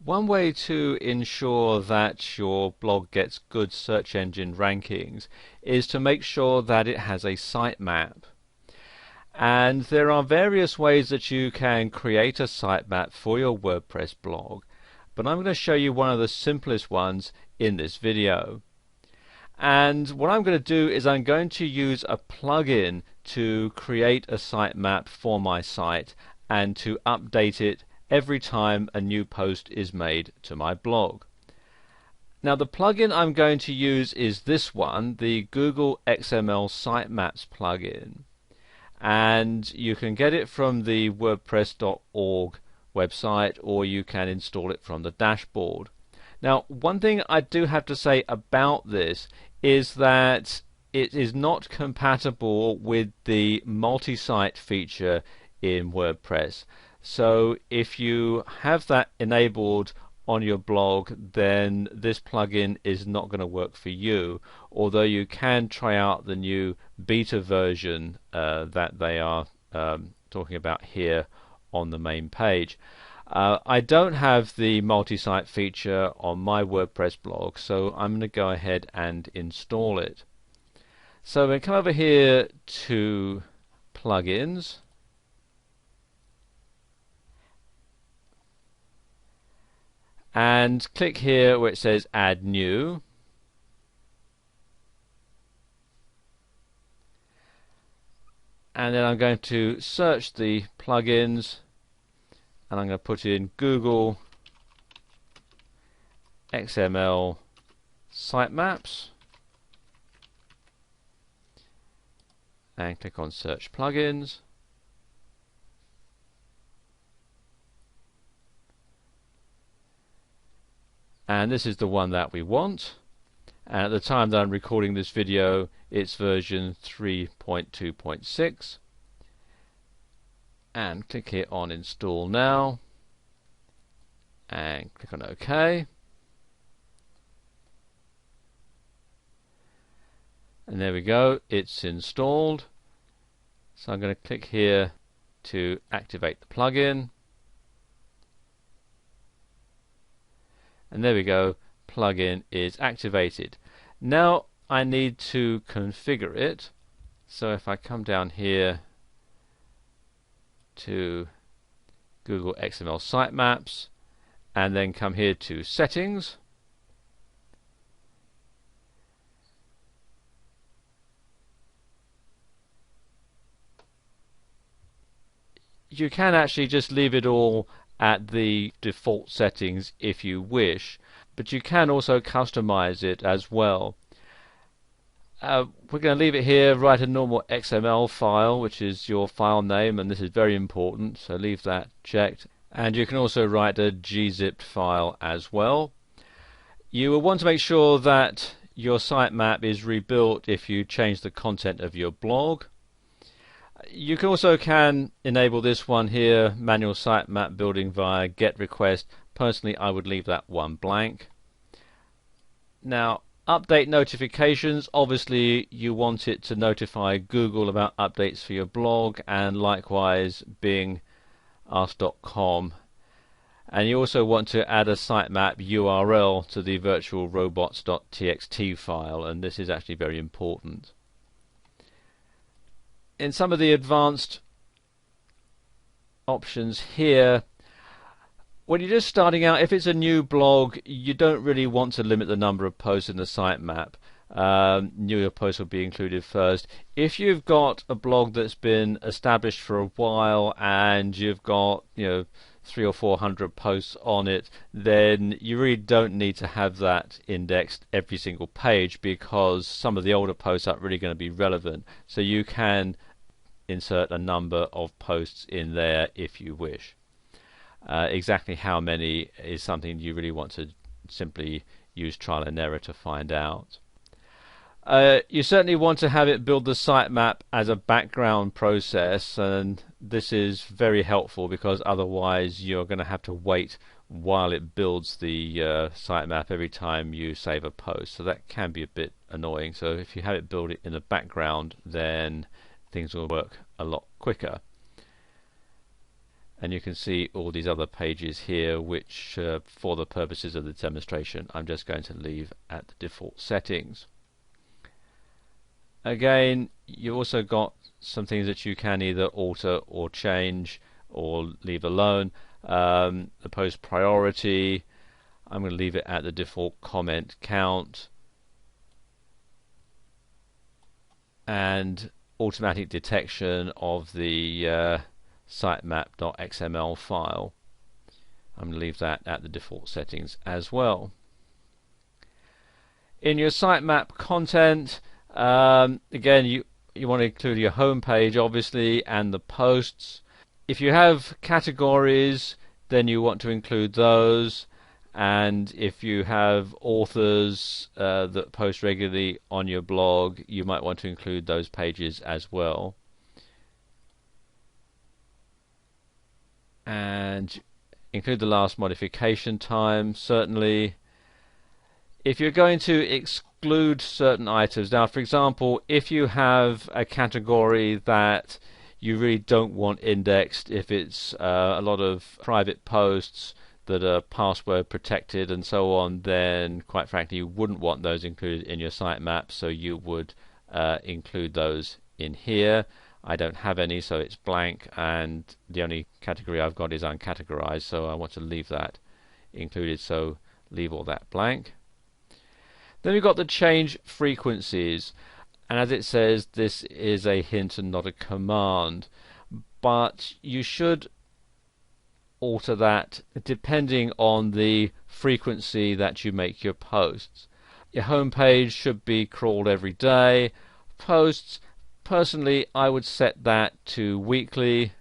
One way to ensure that your blog gets good search engine rankings is to make sure that it has a sitemap. And there are various ways that you can create a sitemap for your WordPress blog, but I'm going to show you one of the simplest ones in this video. And what I'm going to do is I'm going to use a plugin to create a sitemap for my site and to update it every time a new post is made to my blog. Now the plugin I'm going to use is this one, the Google XML Sitemaps plugin. And you can get it from the WordPress.org website, or you can install it from the dashboard. Now, one thing I do have to say about this is that it is not compatible with the multi-site feature in WordPress. So if you have that enabled on your blog, then this plugin is not going to work for you, although you can try out the new beta version that they are talking about here on the main page. I don't have the multi-site feature on my WordPress blog, so I'm going to go ahead and install it. So we come over here to plugins, and click here where it says add new. And then I'm going to search the plugins, and I'm going to put in Google XML Sitemaps and click on search plugins. And this is the one that we want. And at the time that I'm recording this video, it's version 3.2.6. And click here on install now. And click on OK. And there we go, it's installed. So I'm going to click here to activate the plugin. And there we go, plugin is activated. Now I need to configure it. So if I come down here to Google XML Sitemaps and then come here to settings, you can actually just leave it all at the default settings if you wish, but you can also customize it as well. We're going to leave it here, write a normal XML file, which is your file name, and this is very important, so leave that checked. And you can also write a gzipped file as well. You will want to make sure that your sitemap is rebuilt if you change the content of your blog. You can enable this one here, manual sitemap building via GET request. Personally, I would leave that one blank. Now, update notifications, obviously you want it to notify Google about updates for your blog, and likewise Bing, Ask.com. And you also want to add a sitemap URL to the virtual robots.txt file, and this is actually very important. In some of the advanced options here, when you're just starting out, if it's a new blog, you don't really want to limit the number of posts in the sitemap. Newer posts will be included first. If you've got a blog that's been established for a while and you've got 300 or 400 posts on it, then you really don't need to have that indexed every single page, because some of the older posts aren't really going to be relevant. So you can insert a number of posts in there if you wish. Exactly how many is something you really want to simply use trial and error to find out. You certainly want to have it build the sitemap as a background process, and this is very helpful because otherwise you're going to have to wait while it builds the sitemap every time you save a post. So that can be a bit annoying. So if you have it build it in the background, then things will work a lot quicker. and you can see all these other pages here, which for the purposes of the demonstration I'm just going to leave at the default settings. Again, you've also got some things that you can either alter or change or leave alone. The post priority, I'm going to leave it at the default comment count, and automatic detection of the sitemap.xml file, I'm going to leave that at the default settings as well. In your sitemap content, again, you want to include your home page obviously and the posts. If you have categories, then you want to include those, and if you have authors that post regularly on your blog, you might want to include those pages as well. And include the last modification time, certainly. If you're going to exclude certain items, now for example, if you have a category that you really don't want indexed, if it's a lot of private posts that are password protected and so on, then quite frankly you wouldn't want those included in your sitemap, so you would include those in here. I don't have any, so it's blank, and the only category I've got is uncategorized, so I want to leave that included, so leave all that blank. Then we've got the change frequencies, and as it says, this is a hint and not a command, but you should alter that depending on the frequency that you make your posts. Your home page should be crawled every day. Posts, personally, I would set that to weekly.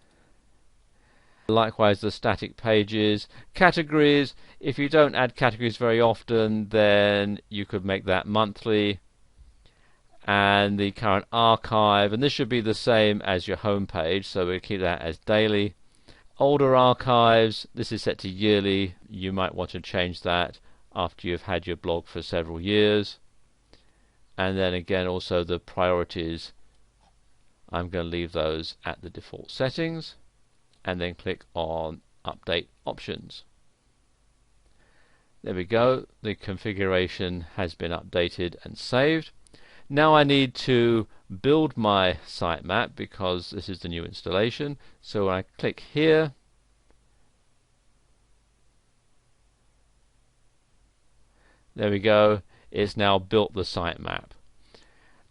Likewise the static pages. Categories, if you don't add categories very often, then you could make that monthly. And the current archive, and this should be the same as your home page, so we'll keep that as daily. Older archives, this is set to yearly. You might want to change that after you've had your blog for several years. And then again, also the priorities, I'm going to leave those at the default settings, and then click on Update Options. There we go, the configuration has been updated and saved. Now I need to build my sitemap because this is the new installation. So when I click here, there we go, it's now built the sitemap.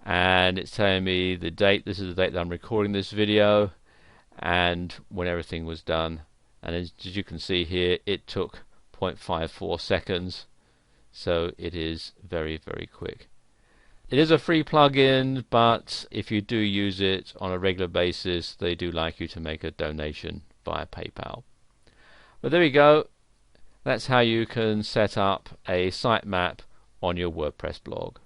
And it's telling me the date, this is the date that I'm recording this video, and when everything was done. And as you can see here, it took 0.54 seconds, so it is very, very quick. It is a free plugin, but if you do use it on a regular basis, they do like you to make a donation via PayPal. But there we go. That's how you can set up a sitemap on your WordPress blog.